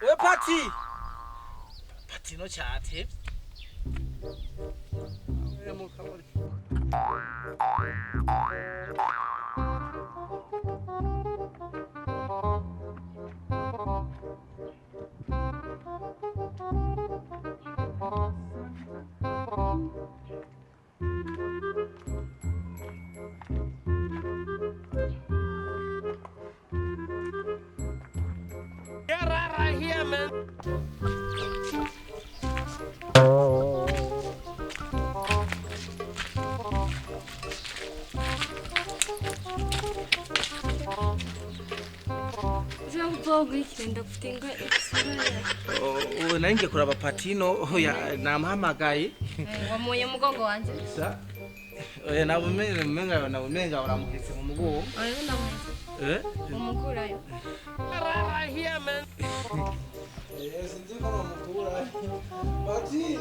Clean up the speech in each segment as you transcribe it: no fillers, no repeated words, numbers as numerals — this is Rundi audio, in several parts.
We party. Party no chat. Get right here, man. Nange kuraba patino ya namuhamagaye wamuye mugongo wanje sa nabumenga uramukitse mu mugongo ayo namuye umukurayo right here man yes ndiko namukura pati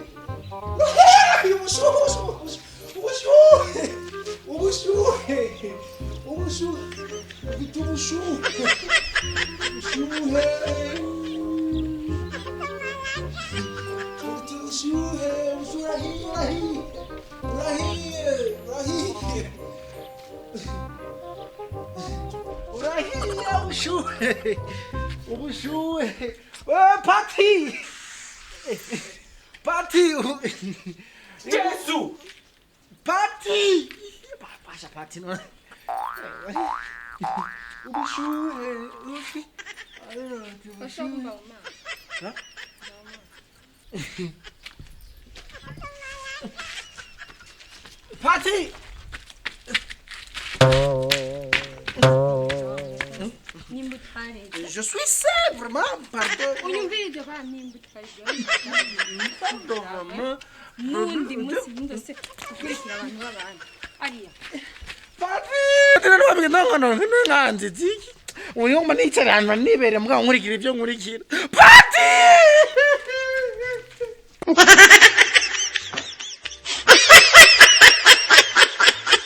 Party! Party! Jesus! Party! Pasha party no. Party! Je suis seul, vraiment, pardon. Pardon, maman.